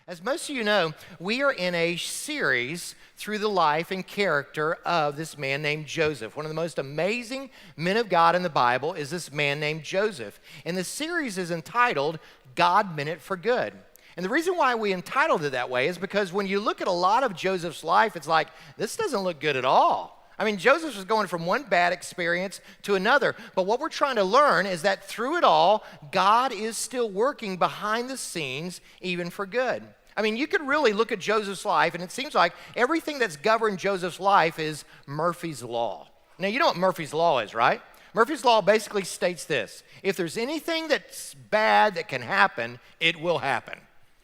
As most of you know, we are in a series through the life and character of this man named Joseph. One of the most amazing men of God in the Bible is this man named Joseph. And the series is entitled, God Meant It for Good. And the reason why we entitled it that way is because when you look at a lot of Joseph's life, it's like, this doesn't look good at all. I mean, Joseph was going from one bad experience to another. But what we're trying to learn is that through it all, God is still working behind the scenes, even for good. I mean, you could really look at Joseph's life, and it seems like everything that's governed Joseph's life is Murphy's Law. Now, you know what Murphy's Law is, right? Murphy's Law basically states this: if there's anything that's bad that can happen, it will happen.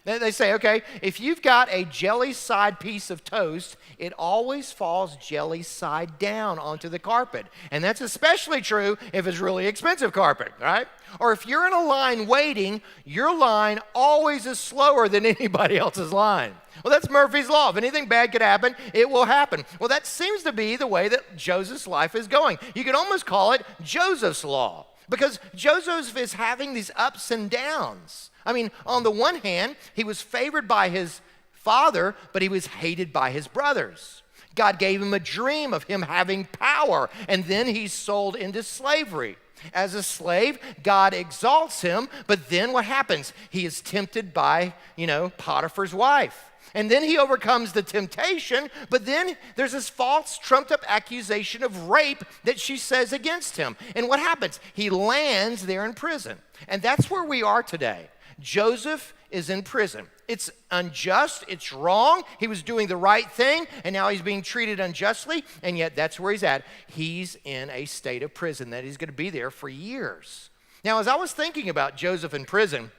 They say, okay, if you've got a jelly side piece of toast, it always falls jelly side down onto the carpet. And that's especially true if it's really expensive carpet, right? Or if you're in a line waiting, your line always is slower than anybody else's line. Well, that's Murphy's Law. If anything bad could happen, it will happen. Well, that seems to be the way that Joseph's life is going. You could almost call it Joseph's Law, because Joseph is having these ups and downs. I mean, on the one hand, he was favored by his father, but he was hated by his brothers. God gave him a dream of him having power, and then he's sold into slavery. As a slave, God exalts him, but then what happens? He is tempted by, Potiphar's wife. And then he overcomes the temptation, but then there's this false, trumped-up accusation of rape that she says against him. And what happens? He lands there in prison. And that's where we are today. Joseph is in prison. It's unjust, it's wrong. He was doing the right thing, and now he's being treated unjustly, and yet that's where he's at. He's in a state of prison that he's going to be there for years. Now, as I was thinking about Joseph in prison,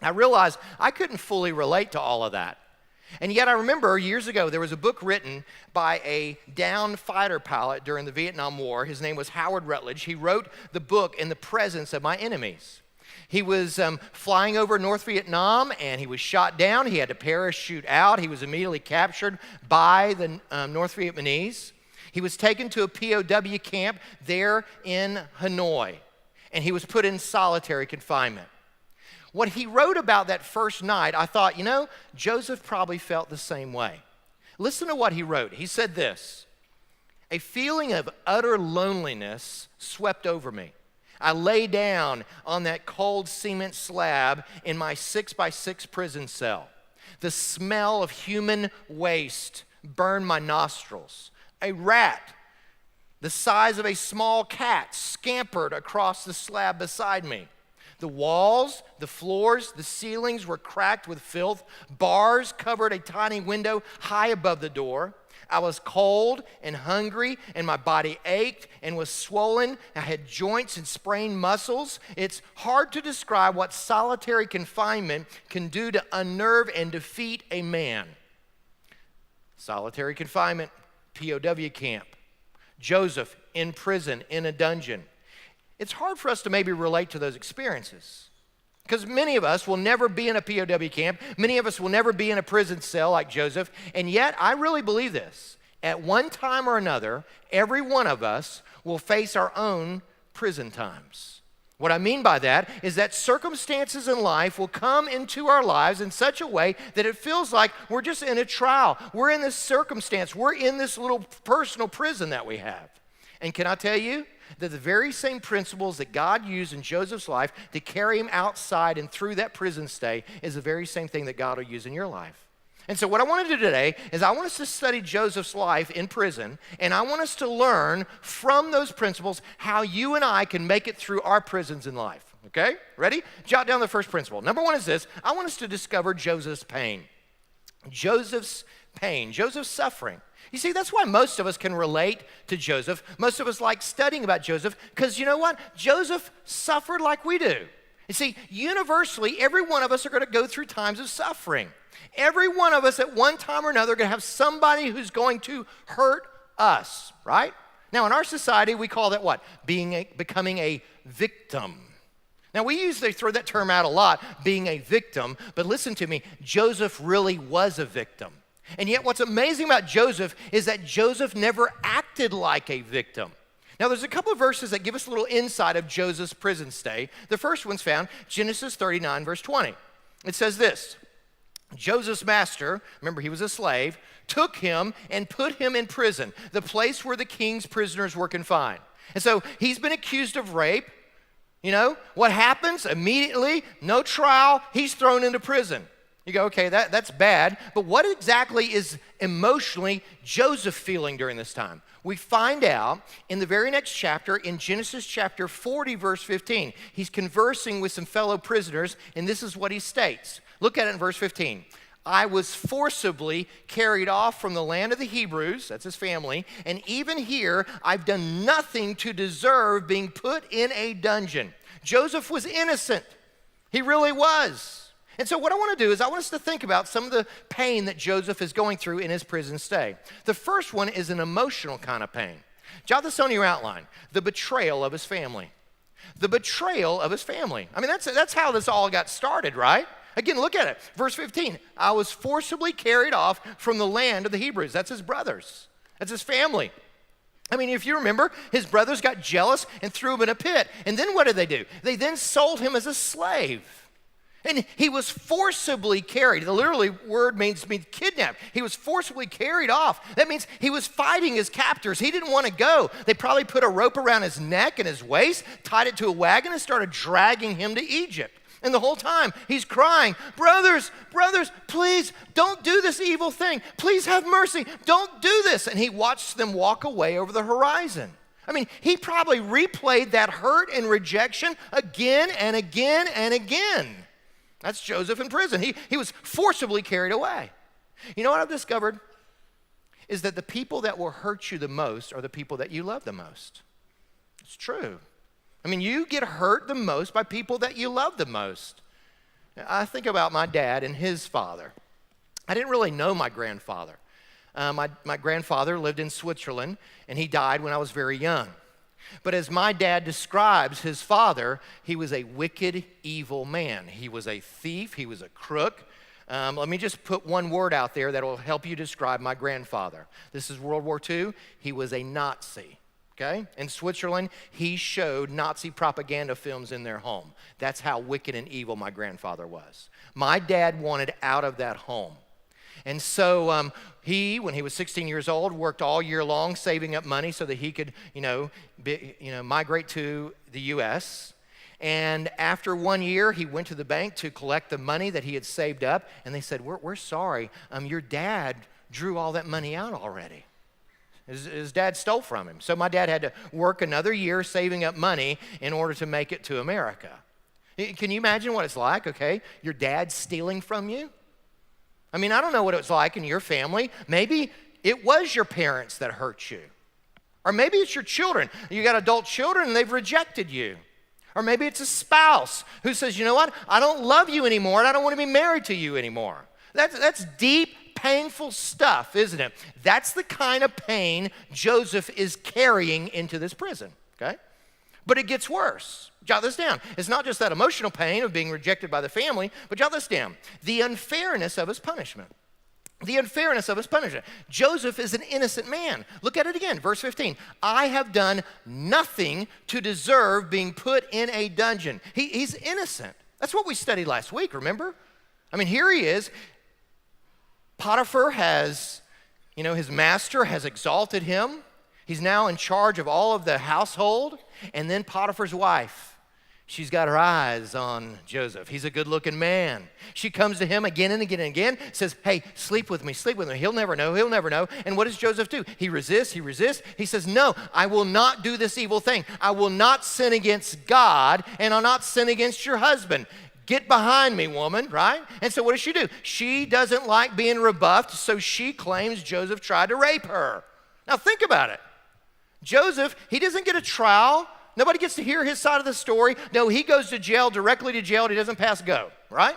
I realized I couldn't fully relate to all of that. And yet I remember years ago there was a book written by a downed fighter pilot during the Vietnam War. His name was Howard Rutledge. He wrote the book in the presence of my enemies. He was flying over North Vietnam, and he was shot down. He had to parachute out. He was immediately captured by the North Vietnamese. He was taken to a POW camp there in Hanoi, and he was put in solitary confinement. What he wrote about that first night, I thought, Joseph probably felt the same way. Listen to what he wrote. He said this: "A feeling of utter loneliness swept over me. I lay down on that cold cement slab in my 6x6 prison cell. The smell of human waste burned my nostrils. A rat the size of a small cat scampered across the slab beside me. The walls, the floors, the ceilings were cracked with filth. Bars covered a tiny window high above the door. I was cold and hungry, and my body ached and was swollen. I had joints and sprained muscles. It's hard to describe what solitary confinement can do to unnerve and defeat a man." Solitary confinement, POW camp. Joseph in prison, in a dungeon. It's hard for us to maybe relate to those experiences, because many of us will never be in a POW camp. Many of us will never be in a prison cell like Joseph. And yet, I really believe this. At one time or another, every one of us will face our own prison times. What I mean by that is that circumstances in life will come into our lives in such a way that it feels like we're just in a trial. We're in this circumstance. We're in this little personal prison that we have. And can I tell you that the very same principles that God used in Joseph's life to carry him outside and through that prison stay is the very same thing that God will use in your life. And so what I want to do today is I want us to study Joseph's life in prison, and I want us to learn from those principles how you and I can make it through our prisons in life. Okay? Ready? Jot down the first principle. Number one is this: I want us to discover Joseph's pain. Joseph's pain, Joseph's suffering. You see, that's why most of us can relate to Joseph. Most of us like studying about Joseph, because you know what? Joseph suffered like we do. You see, universally, every one of us are going to go through times of suffering. Every one of us at one time or another are going to have somebody who's going to hurt us, right? Now, in our society, we call that what? Becoming a victim. Now, we usually throw that term out a lot, being a victim, but listen to me, Joseph really was a victim. And yet what's amazing about Joseph is that Joseph never acted like a victim. Now, there's a couple of verses that give us a little insight of Joseph's prison stay. The first one's found Genesis 39, verse 20. It says this: Joseph's master, remember he was a slave, took him and put him in prison, the place where the king's prisoners were confined. And so he's been accused of rape. You know, what happens? Immediately, no trial, he's thrown into prison. You go, okay, that's bad. But what exactly is emotionally Joseph feeling during this time? We find out in the very next chapter, in Genesis chapter 40, verse 15. He's conversing with some fellow prisoners, and this is what he states. Look at it in verse 15. I was forcibly carried off from the land of the Hebrews, that's his family, and even here I've done nothing to deserve being put in a dungeon. Joseph was innocent. He really was. And so what I want to do is I want us to think about some of the pain that Joseph is going through in his prison stay. The first one is an emotional kind of pain. Jot this on your outline. The betrayal of his family. The betrayal of his family. I mean, that's how this all got started, right? Again, look at it. Verse 15, I was forcibly carried off from the land of the Hebrews. That's his brothers. That's his family. I mean, if you remember, his brothers got jealous and threw him in a pit. And then what did they do? They then sold him as a slave. And he was forcibly carried. The literally word means kidnapped. He was forcibly carried off. That means he was fighting his captors. He didn't want to go. They probably put a rope around his neck and his waist, tied it to a wagon, and started dragging him to Egypt. And the whole time, he's crying, brothers, please don't do this evil thing. Please have mercy. Don't do this. And he watched them walk away over the horizon. I mean, he probably replayed that hurt and rejection again and again and again. That's Joseph in prison. He was forcibly carried away. You know what I've discovered? Is that the people that will hurt you the most are the people that you love the most. It's true. I mean, you get hurt the most by people that you love the most. I think about my dad and his father. I didn't really know my grandfather. My grandfather lived in Switzerland, and he died when I was very young. But as my dad describes his father, he was a wicked, evil man. He was a thief. He was a crook. Let me just put one word out there that will help you describe my grandfather. This is World War II. He was a Nazi. Okay? In Switzerland, he showed Nazi propaganda films in their home. That's how wicked and evil my grandfather was. My dad wanted out of that home. And so when he was 16 years old, worked all year long saving up money so that he could, migrate to the U.S. And after 1 year, he went to the bank to collect the money that he had saved up. And they said, we're sorry, your dad drew all that money out already. His dad stole from him. So my dad had to work another year saving up money in order to make it to America. Can you imagine what it's like, okay? Your dad's stealing from you? I mean, I don't know what it was like in your family. Maybe it was your parents that hurt you. Or maybe it's your children. You got adult children and they've rejected you. Or maybe it's a spouse who says, you know what? I don't love you anymore and I don't want to be married to you anymore. That's deep, painful stuff, isn't it? That's the kind of pain Joseph is carrying into this prison, okay? But it gets worse. Jot this down. It's not just that emotional pain of being rejected by the family, but jot this down. The unfairness of his punishment. The unfairness of his punishment. Joseph is an innocent man. Look at it again, verse 15. I have done nothing to deserve being put in a dungeon. He's innocent. That's what we studied last week, remember? I mean, here he is. Potiphar has, his master has exalted him. He's now in charge of all of the household. And then Potiphar's wife, she's got her eyes on Joseph. He's a good-looking man. She comes to him again and again and again, says, hey, sleep with me. He'll never know. And what does Joseph do? He resists. He says, no, I will not do this evil thing. I will not sin against God, and I'll not sin against your husband. Get behind me, woman, right? And so what does she do? She doesn't like being rebuffed, so she claims Joseph tried to rape her. Now think about it. Joseph, he doesn't get a trial. Nobody gets to hear his side of the story. No, he goes to jail, directly to jail, and he doesn't pass go, right?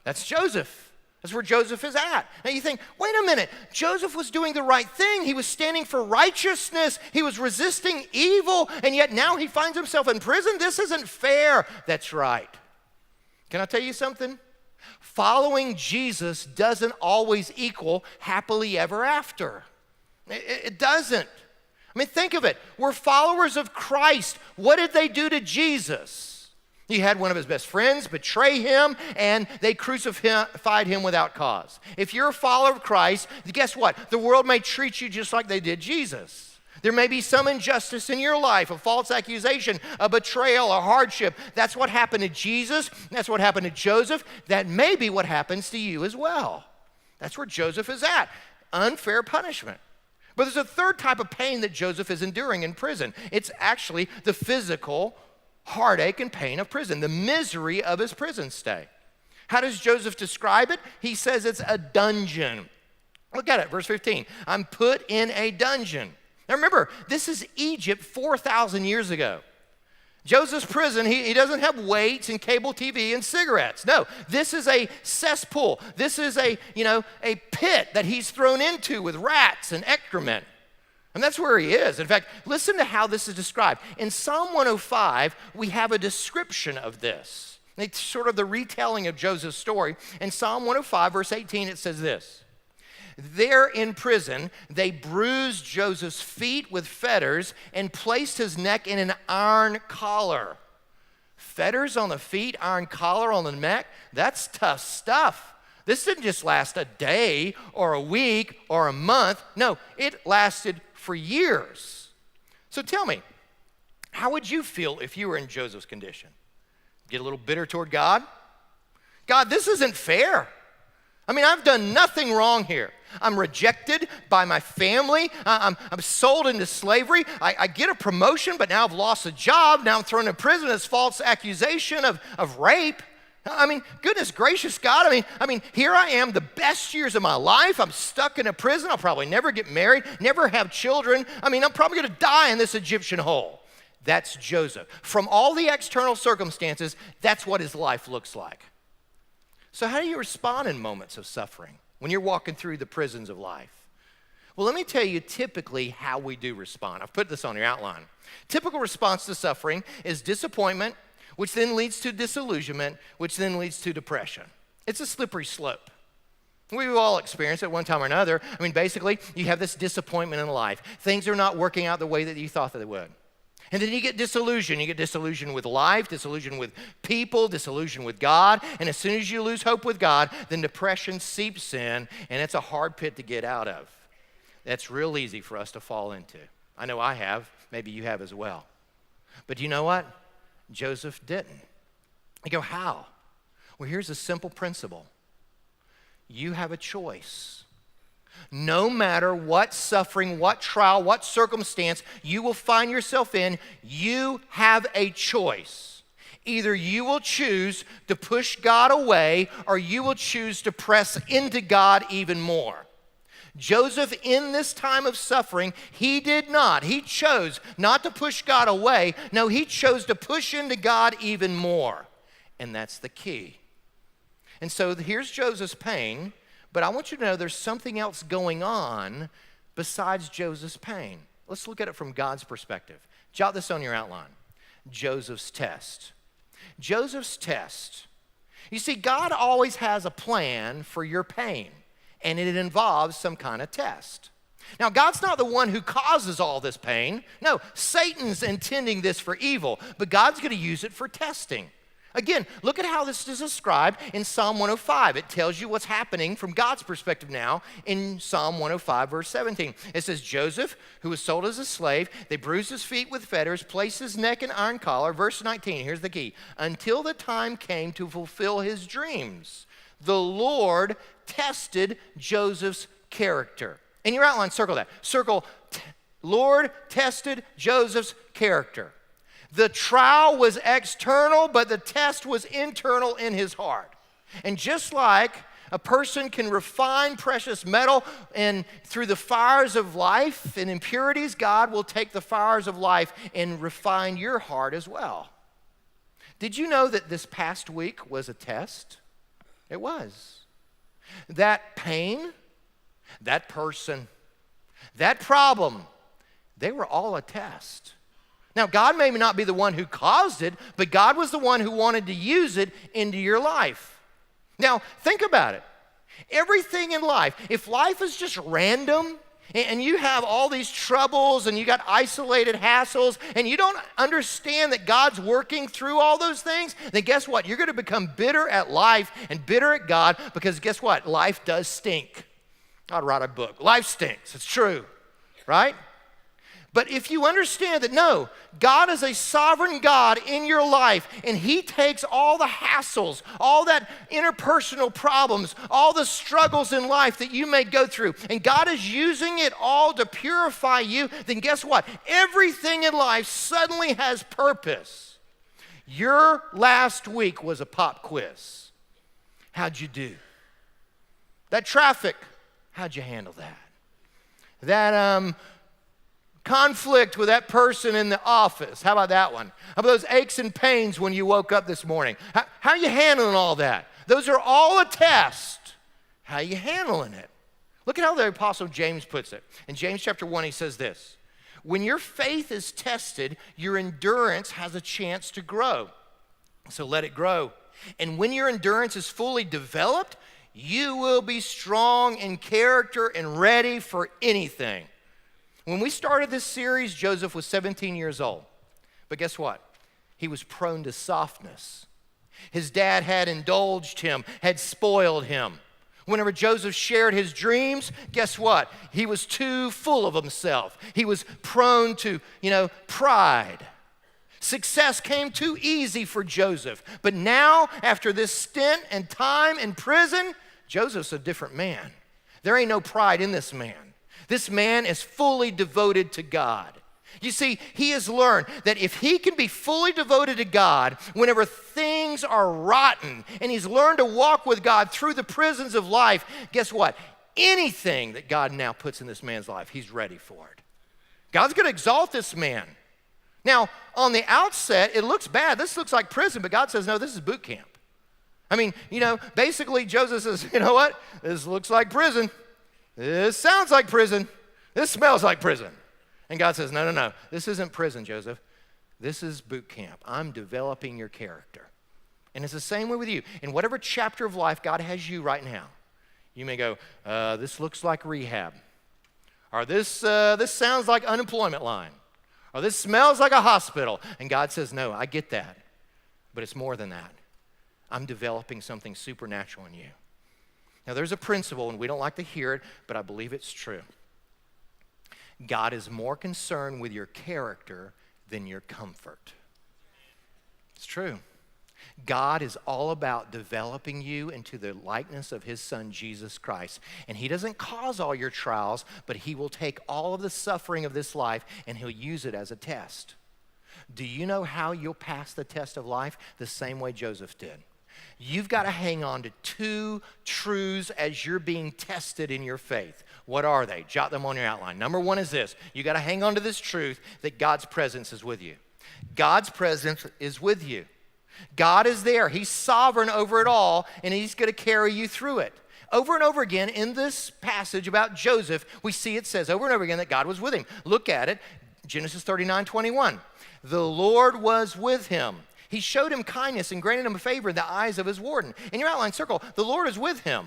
That's Joseph. That's where Joseph is at. Now you think, wait a minute, Joseph was doing the right thing. He was standing for righteousness. He was resisting evil, and yet now he finds himself in prison? This isn't fair. That's right. Can I tell you something? Following Jesus doesn't always equal happily ever after. It doesn't. I mean, think of it. We're followers of Christ. What did they do to Jesus? He had one of his best friends betray him, and they crucified him without cause. If you're a follower of Christ, guess what? The world may treat you just like they did Jesus. There may be some injustice in your life, a false accusation, a betrayal, a hardship. That's what happened to Jesus. That's what happened to Joseph. That may be what happens to you as well. That's where Joseph is at. Unfair punishment. But there's a third type of pain that Joseph is enduring in prison. It's actually the physical heartache and pain of prison, the misery of his prison stay. How does Joseph describe it? He says it's a dungeon. Look at it, verse 15. I'm put in a dungeon. Now remember, this is Egypt 4,000 years ago. Joseph's prison, he doesn't have weights and cable TV and cigarettes. No, this is a cesspool. This is a pit that he's thrown into with rats and excrement. And that's where he is. In fact, listen to how this is described. In Psalm 105, we have a description of this. It's sort of the retelling of Joseph's story. In Psalm 105, verse 18, it says this. There in prison, they bruised Joseph's feet with fetters and placed his neck in an iron collar. Fetters on the feet, iron collar on the neck, that's tough stuff. This didn't just last a day or a week or a month. No, it lasted for years. So tell me, how would you feel if you were in Joseph's condition? Get a little bitter toward God? God, this isn't fair. I mean, I've done nothing wrong here. I'm rejected by my family. I'm sold into slavery. I get a promotion, but now I've lost a job. Now I'm thrown in prison as false accusation of rape. I mean, goodness gracious, God. I mean, here I am, the best years of my life. I'm stuck in a prison. I'll probably never get married, never have children. I mean, I'm probably going to die in this Egyptian hole. That's Joseph. From all the external circumstances, that's what his life looks like. So how do you respond in moments of suffering when you're walking through the prisons of life? Well, let me tell you typically how we do respond. I've put this on your outline. Typical response to suffering is disappointment, which then leads to disillusionment, which then leads to depression. It's a slippery slope. We've all experienced it one time or another. I mean, basically, you have this disappointment in life. Things are not working out the way that you thought that they would. And then you get disillusioned. You get disillusioned with life, disillusioned with people, disillusioned with God. And as soon as you lose hope with God, then depression seeps in, and it's a hard pit to get out of. That's real easy for us to fall into. I know I have. Maybe you have as well. But you know what? Joseph didn't. You go, how? Well, here's a simple principle. You have a choice. No matter what suffering, what trial, what circumstance you will find yourself in, you have a choice. Either you will choose to push God away, or you will choose to press into God even more. Joseph, in this time of suffering, he did not. He chose not to push God away. No, he chose to push into God even more. And that's the key. And so here's Joseph's pain. But I want you to know there's something else going on besides Joseph's pain. Let's look at it from God's perspective. Jot this on your outline. Joseph's test. Joseph's test. You see, God always has a plan for your pain, and it involves some kind of test. Now, God's not the one who causes all this pain. No, Satan's intending this for evil, but God's going to use it for testing. Again, look at how this is described in Psalm 105. It tells you what's happening from God's perspective now in Psalm 105, verse 17. It says, Joseph, who was sold as a slave, they bruised his feet with fetters, placed his neck in iron collar. Verse 19, here's the key. Until the time came to fulfill his dreams, the Lord tested Joseph's character. In your outline, circle that. Circle, Lord tested Joseph's character. The trial was external, but the test was internal in his heart. And just like a person can refine precious metal and through the fires of life and impurities, God will take the fires of life and refine your heart as well. Did you know that this past week was a test? It was. That pain, that person, that problem, they were all a test. Now, God may not be the one who caused it, but God was the one who wanted to use it into your life. Now, think about it. Everything in life, if life is just random, and you have all these troubles and you got isolated hassles and you don't understand that God's working through all those things, then guess what? You're going to become bitter at life and bitter at God, because guess what? Life does stink. I'd write a book. Life stinks. It's true, right? But if you understand that, no, God is a sovereign God in your life, and he takes all the hassles, all that interpersonal problems, all the struggles in life that you may go through, and God is using it all to purify you, then guess what? Everything in life suddenly has purpose. Your last week was a pop quiz. How'd you do? That traffic, how'd you handle that? That conflict with that person in the office, how about that one? How about those aches and pains when you woke up this morning? How are you handling all that? Those are all a test. How are you handling it? Look at how the Apostle James puts it. In James chapter 1, he says this: when your faith is tested, your endurance has a chance to grow. So let it grow. And when your endurance is fully developed, you will be strong in character and ready for anything. When we started this series, Joseph was 17 years old. But guess what? He was prone to softness. His dad had indulged him, had spoiled him. Whenever Joseph shared his dreams, guess what? He was too full of himself. He was prone to, pride. Success came too easy for Joseph. But now, after this stint and time in prison, Joseph's a different man. There ain't no pride in this man. This man is fully devoted to God. You see, he has learned that if he can be fully devoted to God whenever things are rotten, and he's learned to walk with God through the prisons of life, guess what? Anything that God now puts in this man's life, he's ready for it. God's going to exalt this man. Now, on the outset, it looks bad. This looks like prison, but God says, no, this is boot camp. I mean, basically Joseph says, you know what? This looks like prison. This sounds like prison. This smells like prison. And God says, no. This isn't prison, Joseph. This is boot camp. I'm developing your character. And it's the same way with you. In whatever chapter of life God has you right now, you may go, this looks like rehab. Or this sounds like unemployment line. Or this smells like a hospital. And God says, no, I get that. But it's more than that. I'm developing something supernatural in you. Now, there's a principle, and we don't like to hear it, but I believe it's true. God is more concerned with your character than your comfort. It's true. God is all about developing you into the likeness of his son, Jesus Christ. And he doesn't cause all your trials, but he will take all of the suffering of this life and he'll use it as a test. Do you know how you'll pass the test of life? The same way Joseph did. You've got to hang on to two truths as you're being tested in your faith. What are they? Jot them on your outline. Number one is this. You got to hang on to this truth that God's presence is with you. God's presence is with you. God is there. He's sovereign over it all, and he's going to carry you through it. Over and over again in this passage about Joseph, we see it says over and over again that God was with him. Look at it. Genesis 39:21. The Lord was with him. He showed him kindness and granted him a favor in the eyes of his warden. In your outline circle, the Lord is with him.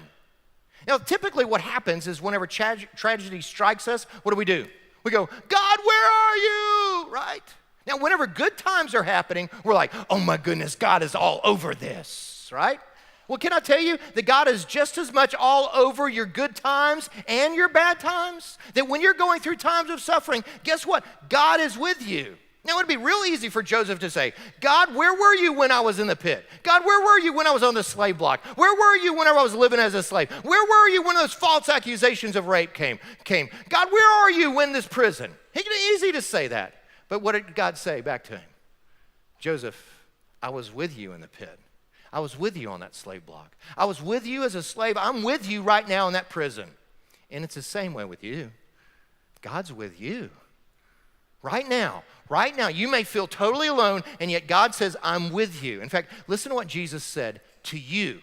Now, typically what happens is whenever tragedy strikes us, what do? We go, God, where are you? Right? Now, whenever good times are happening, we're like, oh my goodness, God is all over this, right? Well, can I tell you that God is just as much all over your good times and your bad times? That when you're going through times of suffering, guess what? God is with you. Now, it would be real easy for Joseph to say, God, where were you when I was in the pit? God, where were you when I was on the slave block? Where were you whenever I was living as a slave? Where were you when those false accusations of rape came? God, where are you when this prison? It's easy to say that. But what did God say back to him? Joseph, I was with you in the pit. I was with you on that slave block. I was with you as a slave. I'm with you right now in that prison. And it's the same way with you. God's with you. Right now, you may feel totally alone, and yet God says, I'm with you. In fact, listen to what Jesus said to you,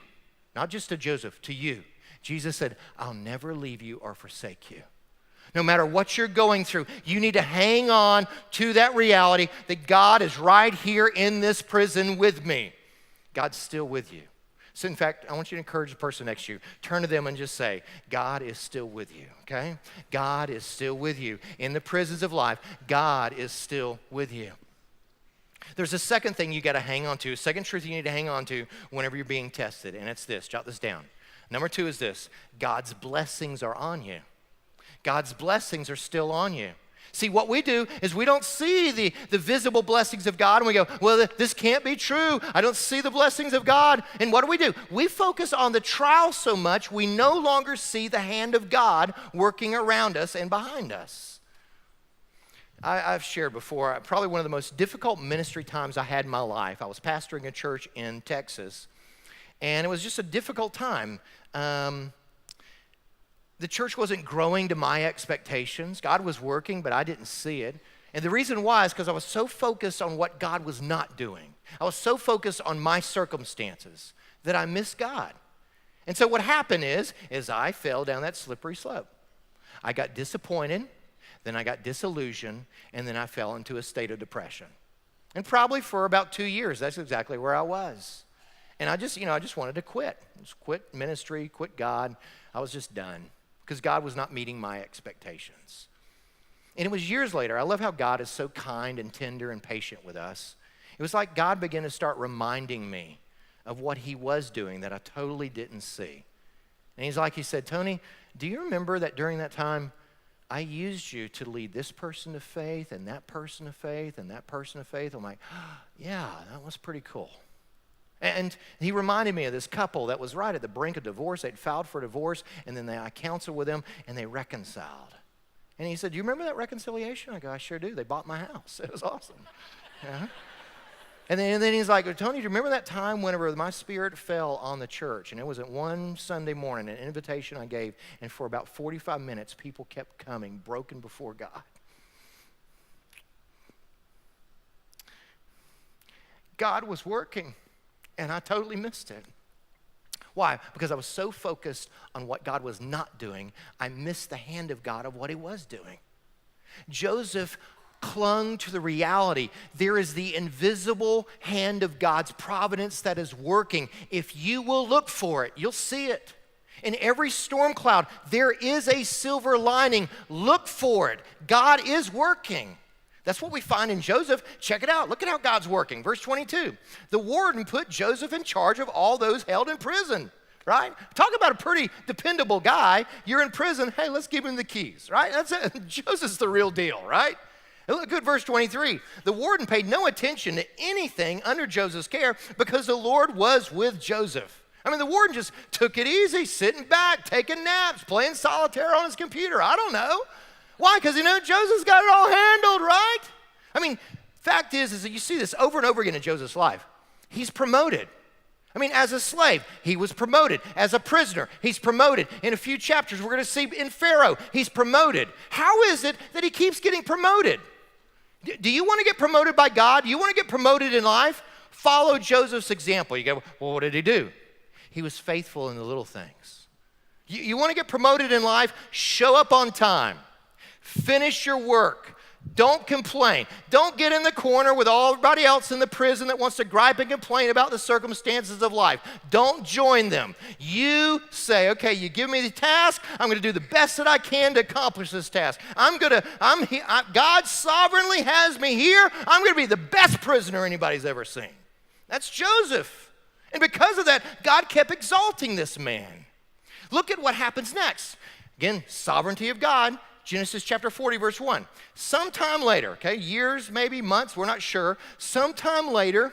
not just to Joseph, to you. Jesus said, I'll never leave you or forsake you. No matter what you're going through, you need to hang on to that reality that God is right here in this prison with me. God's still with you. So in fact, I want you to encourage the person next to you. Turn to them and just say, God is still with you, okay? God is still with you. In the prisons of life, God is still with you. There's a second thing you got to hang on to, a second truth you need to hang on to whenever you're being tested, and it's this. Jot this down. Number 2 is this. God's blessings are on you. God's blessings are still on you. See, what we do is we don't see the visible blessings of God, and we go, well, this can't be true. I don't see the blessings of God. And what do? We focus on the trial so much, we no longer see the hand of God working around us and behind us. I've shared before, probably one of the most difficult ministry times I had in my life. I was pastoring a church in Texas, and it was just a difficult time. The church wasn't growing to my expectations. God was working, but I didn't see it. And the reason why is because I was so focused on what God was not doing. I was so focused on my circumstances that I missed God. And so what happened is I fell down that slippery slope. I got disappointed, then I got disillusioned, and then I fell into a state of depression. And probably for about 2 years, that's exactly where I was. And I just wanted to quit. Just quit ministry, quit God. I was just done, because God was not meeting my expectations. And it was years later. I love how God is so kind and tender and patient with us. It was like God began to start reminding me of what he was doing that I totally didn't see. And he said, Tony, do you remember that during that time, I used you to lead this person to faith and that person to faith and that person to faith? I'm like, yeah, that was pretty cool. And he reminded me of this couple that was right at the brink of divorce. They'd filed for divorce, and then I counseled with them, and they reconciled. And he said, do you remember that reconciliation? I go, I sure do. They bought my house. It was awesome. Yeah. And then he's like, Tony, do you remember that time whenever my spirit fell on the church? And it was at one Sunday morning, an invitation I gave, and for about 45 minutes, people kept coming, broken before God. God was working. And I totally missed it. Why? Because I was so focused on what God was not doing, I missed the hand of God of what he was doing. Joseph clung to the reality. There is the invisible hand of God's providence that is working. If you will look for it, you'll see it. In every storm cloud, there is a silver lining. Look for it. God is working. That's what we find in Joseph. Check it out. Look at how God's working. Verse 22. The warden put Joseph in charge of all those held in prison, right? Talk about a pretty dependable guy. You're in prison. Hey, let's give him the keys, right? That's it. Joseph's the real deal, right? And look at verse 23. The warden paid no attention to anything under Joseph's care because the Lord was with Joseph. I mean, the warden just took it easy, sitting back, taking naps, playing solitaire on his computer. I don't know. Why? Because Joseph's got it all handled, right? I mean, fact is that you see this over and over again in Joseph's life. He's promoted. I mean, as a slave, he was promoted. As a prisoner, he's promoted. In a few chapters, we're going to see in Pharaoh, he's promoted. How is it that he keeps getting promoted? Do you want to get promoted by God? Do you want to get promoted in life? Follow Joseph's example. You go, well, what did he do? He was faithful in the little things. You want to get promoted in life? Show up on time. Finish your work. Don't complain. Don't get in the corner with everybody else in the prison that wants to gripe and complain about the circumstances of life. Don't join them. You say, okay, you give me the task. I'm going to do the best that I can to accomplish this task. God sovereignly has me here. I'm going to be the best prisoner anybody's ever seen. That's Joseph. And because of that, God kept exalting this man. Look at what happens next. Again, sovereignty of God. Genesis chapter 40, verse 1. Sometime later, okay, years, maybe months, we're not sure. Sometime later,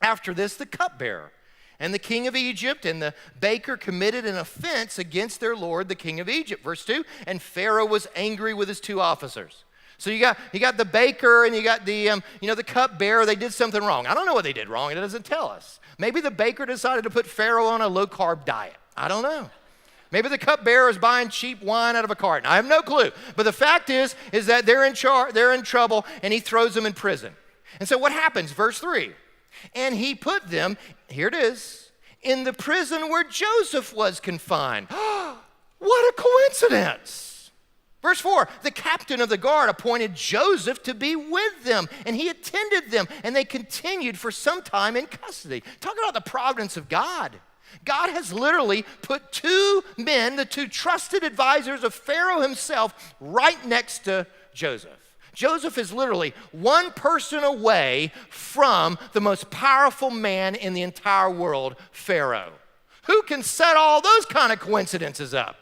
after this, the cupbearer and the king of Egypt and the baker committed an offense against their lord, the king of Egypt. Verse 2, and Pharaoh was angry with his 2 officers. So you got the baker and you got the cupbearer. They did something wrong. I don't know what they did wrong. It doesn't tell us. Maybe the baker decided to put Pharaoh on a low-carb diet. I don't know. Maybe the cupbearer is buying cheap wine out of a carton. I have no clue. But the fact is that they're in trouble, and he throws them in prison. And so what happens? Verse 3. And he put them, here it is, in the prison where Joseph was confined. What a coincidence. Verse 4. The captain of the guard appointed Joseph to be with them, and he attended them, and they continued for some time in custody. Talk about the providence of God. God has literally put two men, the two trusted advisors of Pharaoh himself, right next to Joseph. Joseph is literally one person away from the most powerful man in the entire world, Pharaoh. Who can set all those kind of coincidences up?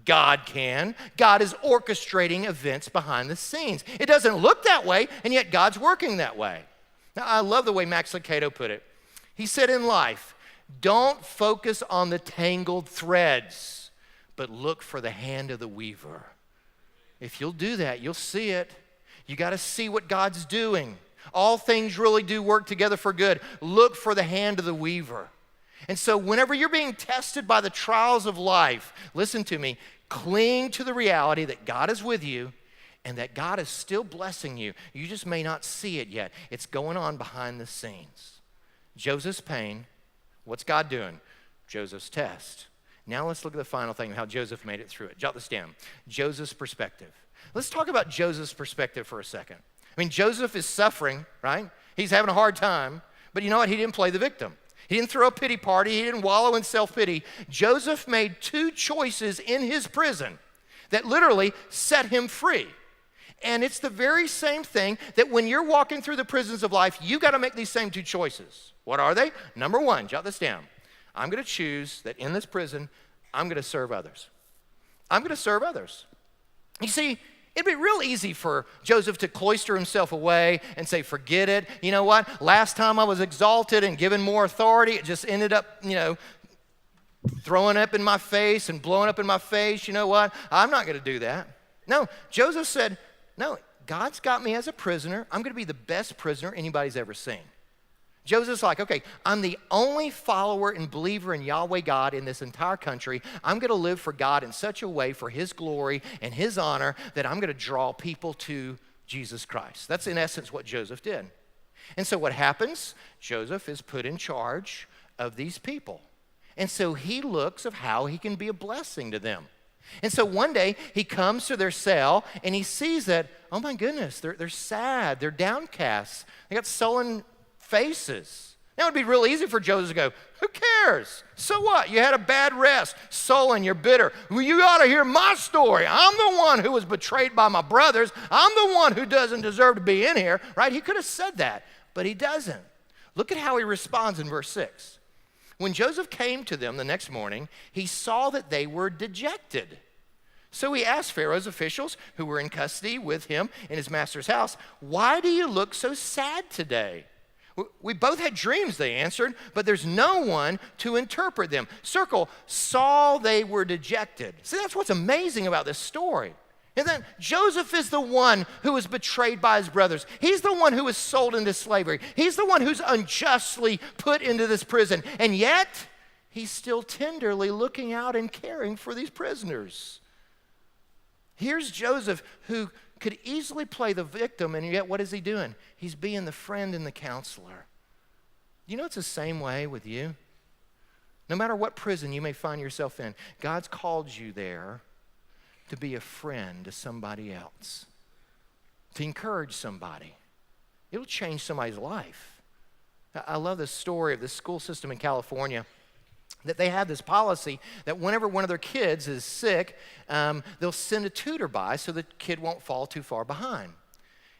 God can. God is orchestrating events behind the scenes. It doesn't look that way, and yet God's working that way. Now, I love the way Max Lucado put it. He said in life, don't focus on the tangled threads, but look for the hand of the weaver. If you'll do that, you'll see it. You got to see what God's doing. All things really do work together for good. Look for the hand of the weaver. And so whenever you're being tested by the trials of life, listen to me, cling to the reality that God is with you and that God is still blessing you. You just may not see it yet. It's going on behind the scenes. Joseph's pain, what's God doing? Joseph's test. Now let's look at the final thing, how Joseph made it through it. Jot this down. Joseph's perspective. Let's talk about Joseph's perspective for a second. I mean, Joseph is suffering, right? He's having a hard time, but you know what? He didn't play the victim. He didn't throw a pity party. He didn't wallow in self-pity. Joseph made two choices in his prison that literally set him free. And it's the very same thing that when you're walking through the prisons of life, you got to make these same two choices. What are they? Number one, jot this down. I'm going to choose that in this prison, I'm going to serve others. I'm going to serve others. You see, it'd be real easy for Joseph to cloister himself away and say, forget it. You know what? Last time I was exalted and given more authority, it just ended up, throwing up in my face and blowing up in my face. You know what? I'm not going to do that. No, Joseph said, no, God's got me as a prisoner. I'm going to be the best prisoner anybody's ever seen. Joseph's like, okay, I'm the only follower and believer in Yahweh God in this entire country. I'm going to live for God in such a way for his glory and his honor that I'm going to draw people to Jesus Christ. That's in essence what Joseph did. And so what happens? Joseph is put in charge of these people. And so he looks of how he can be a blessing to them. And so one day he comes to their cell and he sees that, oh my goodness, they're sad, they're downcast, they got sullen faces. Now it would be real easy for Joseph to go, who cares? So what? You had a bad rest, sullen, you're bitter. Well, you ought to hear my story. I'm the one who was betrayed by my brothers. I'm the one who doesn't deserve to be in here, right? He could have said that, but he doesn't. Look at how he responds in verse 6. When Joseph came to them the next morning, he saw that they were dejected. So he asked Pharaoh's officials who were in custody with him in his master's house, why do you look so sad today? We both had dreams, they answered, but there's no one to interpret them. Circle, saw they were dejected. See, that's what's amazing about this story. And then Joseph is the one who was betrayed by his brothers. He's the one who was sold into slavery. He's the one who's unjustly put into this prison. And yet, he's still tenderly looking out and caring for these prisoners. Here's Joseph who could easily play the victim, and yet what is he doing? He's being the friend and the counselor. You know it's the same way with you? No matter what prison you may find yourself in, God's called you there to be a friend to somebody else, to encourage somebody. It'll change somebody's life. I love the story of the school system in California, that they have this policy that whenever one of their kids is sick, they'll send a tutor by so the kid won't fall too far behind.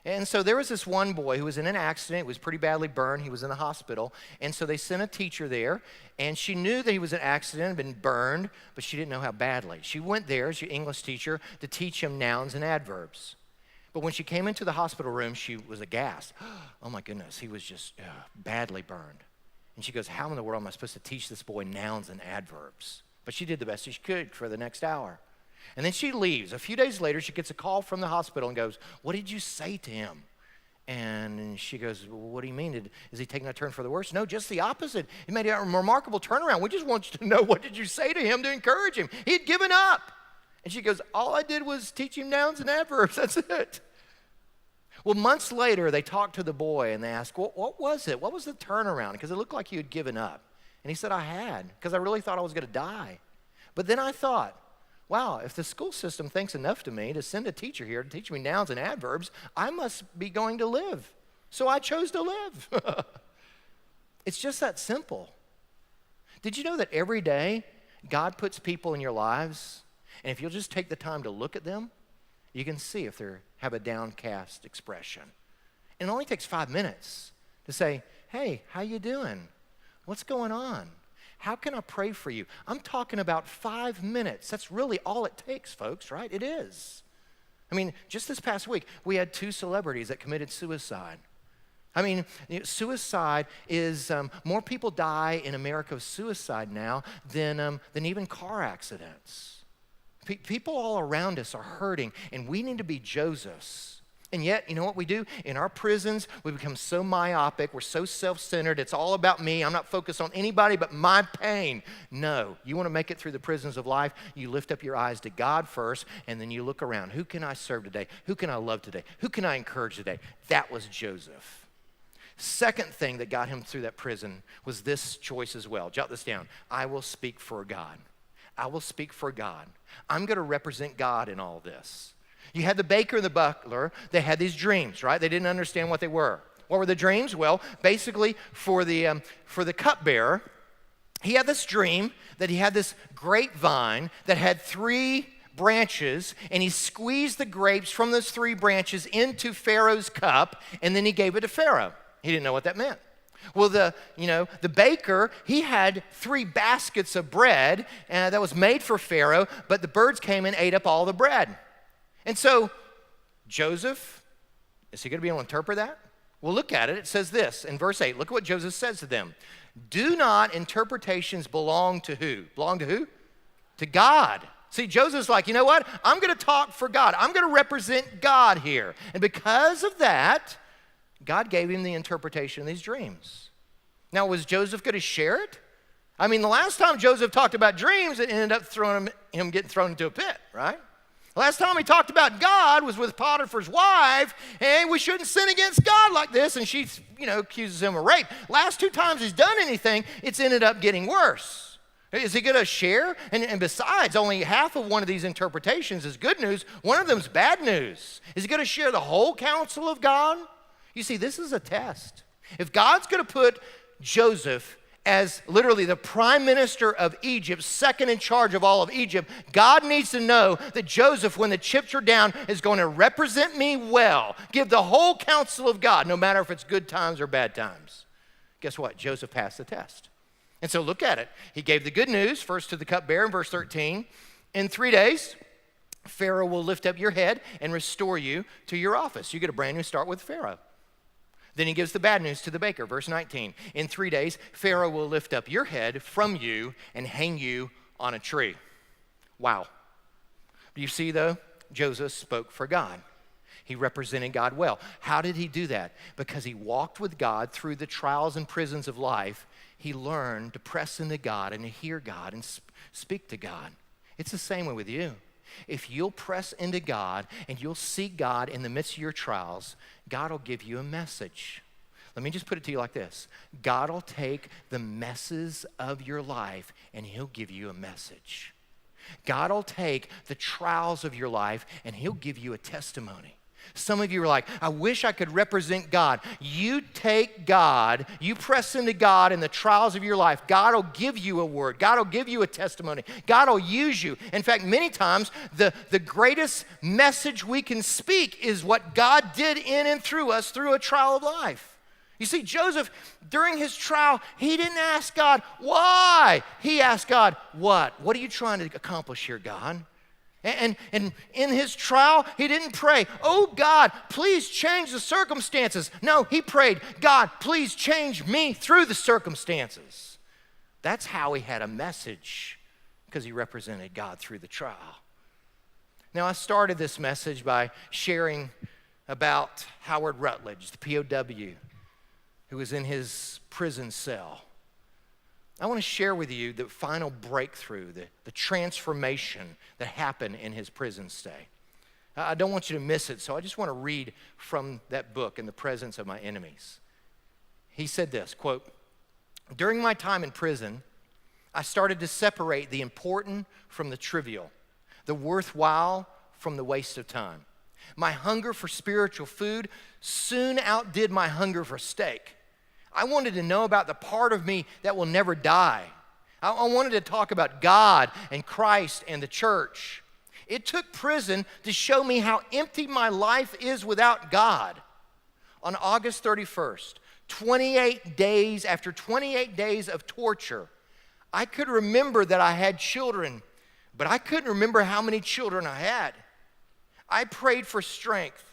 And so there was this one boy who was in an accident, was pretty badly burned, he was in the hospital, and so they sent a teacher there, and she knew that he was in an accident, been burned, but she didn't know how badly. She went there as your English teacher to teach him nouns and adverbs. But when she came into the hospital room, she was aghast. Oh my goodness, he was just badly burned. And she goes, how in the world am I supposed to teach this boy nouns and adverbs? But she did the best she could for the next hour. And then she leaves. A few days later, she gets a call from the hospital and goes, what did you say to him? And she goes, well, what do you mean? Is he taking a turn for the worse? No, just the opposite. He made a remarkable turnaround. We just want you to know, what did you say to him to encourage him? He'd given up. And she goes, all I did was teach him nouns and adverbs. That's it. Well, months later, they talked to the boy and they asked, well, what was it? What was the turnaround? Because it looked like he had given up. And he said, I had, because I really thought I was going to die. But then I thought, wow, if the school system thinks enough to me to send a teacher here to teach me nouns and adverbs, I must be going to live. So I chose to live. It's just that simple. Did you know that every day God puts people in your lives, and if you'll just take the time to look at them, you can see if they have a downcast expression. And it only takes 5 minutes to say, hey, how you doing? What's going on? How can I pray for you? I'm talking about 5 minutes. That's really all it takes, folks, right? It is. I mean, just this past week, we had 2 celebrities that committed suicide. I mean, suicide is, more people die in America of suicide now than even car accidents. People all around us are hurting, and we need to be Josephs. And yet, you know what we do? In our prisons, we become so myopic, we're so self-centered, it's all about me, I'm not focused on anybody but my pain. No, you want to make it through the prisons of life, you lift up your eyes to God first, and then you look around. Who can I serve today? Who can I love today? Who can I encourage today? That was Joseph. Second thing that got him through that prison was this choice as well. Jot this down. I will speak for God. I will speak for God. I'm going to represent God in all this. You had the baker and the butler. They had these dreams, right? They didn't understand what they were. What were the dreams? Well, basically for the cupbearer, he had this dream that he had this grapevine that had 3 branches, and he squeezed the grapes from those 3 branches into Pharaoh's cup, and then he gave it to Pharaoh. He didn't know what that meant. Well, the baker, he had 3 baskets of bread that was made for Pharaoh, but the birds came and ate up all the bread. And so Joseph, is he going to be able to interpret that? Well, look at it. It says this in verse 8. Look at what Joseph says to them. Do not interpretations belong to who? Belong to who? To God. See, Joseph's like, you know what? I'm going to talk for God. I'm going to represent God here. And because of that, God gave him the interpretation of these dreams. Now, was Joseph going to share it? I mean, the last time Joseph talked about dreams, it ended up him getting thrown into a pit, right? The last time he talked about God was with Potiphar's wife, and we shouldn't sin against God like this, and she, accuses him of rape. Last 2 times he's done anything, it's ended up getting worse. Is he going to share? And besides, only half of one of these interpretations is good news. One of them is bad news. Is he going to share the whole counsel of God? You see, this is a test. If God's going to put Joseph as literally the prime minister of Egypt, second in charge of all of Egypt, God needs to know that Joseph, when the chips are down, is going to represent me well, give the whole counsel of God, no matter if it's good times or bad times. Guess what? Joseph passed the test. And so look at it. He gave the good news, first to the cupbearer in verse 13. In 3 days, Pharaoh will lift up your head and restore you to your office. You get a brand new start with Pharaoh. Then he gives the bad news to the baker, verse 19. In 3 days, Pharaoh will lift up your head from you and hang you on a tree. Wow. Do you see, though? Joseph spoke for God. He represented God well. How did he do that? Because he walked with God through the trials and prisons of life. He learned to press into God and to hear God and speak to God. It's the same way with you. If you'll press into God and you'll seek God in the midst of your trials, God will give you a message. Let me just put it to you like this. God will take the messes of your life and he'll give you a message. God will take the trials of your life and he'll give you a testimony. Some of you are like, I wish I could represent God. You take God, you press into God in the trials of your life. God will give you a word. God will give you a testimony. God will use you. In fact, many times, the greatest message we can speak is what God did in and through us through a trial of life. You see, Joseph, during his trial, he didn't ask God, why? He asked God, what? What are you trying to accomplish here, God? And in his trial, he didn't pray, oh God, please change the circumstances. No, he prayed, God, please change me through the circumstances. That's how he had a message, because he represented God through the trial. Now, I started this message by sharing about Howard Rutledge, the POW, who was in his prison cell. I want to share with you the final breakthrough, the transformation that happened in his prison stay. I don't want you to miss it, so I just want to read from that book, In the Presence of My Enemies. He said this, quote, during my time in prison, I started to separate the important from the trivial, the worthwhile from the waste of time. My hunger for spiritual food soon outdid my hunger for steak. I wanted to know about the part of me that will never die. I wanted to talk about God and Christ and the church. It took prison to show me how empty my life is without God. On August 31st, 28 days after 28 days of torture, I could remember that I had children, but I couldn't remember how many children I had. I prayed for strength.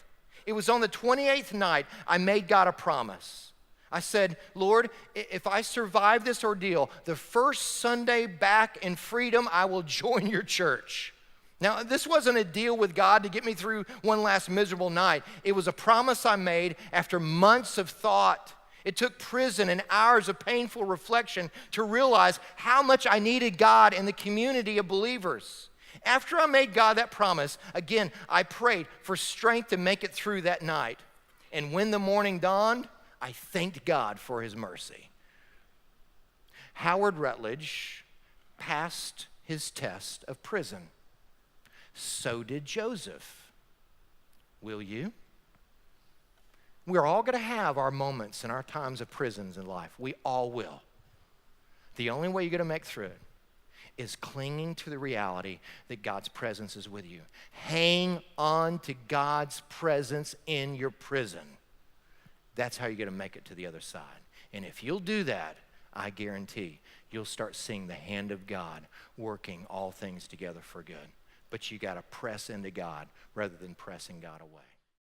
It was on the 28th night I made God a promise. I said, Lord, if I survive this ordeal, the first Sunday back in freedom, I will join your church. Now, this wasn't a deal with God to get me through one last miserable night. It was a promise I made after months of thought. It took prison and hours of painful reflection to realize how much I needed God and the community of believers. After I made God that promise, again, I prayed for strength to make it through that night. And when the morning dawned, I thanked God for his mercy. Howard Rutledge passed his test of prison. So did Joseph. Will you? We're all going to have our moments and our times of prisons in life. We all will. The only way you're going to make through it is clinging to the reality that God's presence is with you. Hang on to God's presence in your prison. That's how you're going to make it to the other side. And if you'll do that, I guarantee you'll start seeing the hand of God working all things together for good. But you got to press into God rather than pressing God away.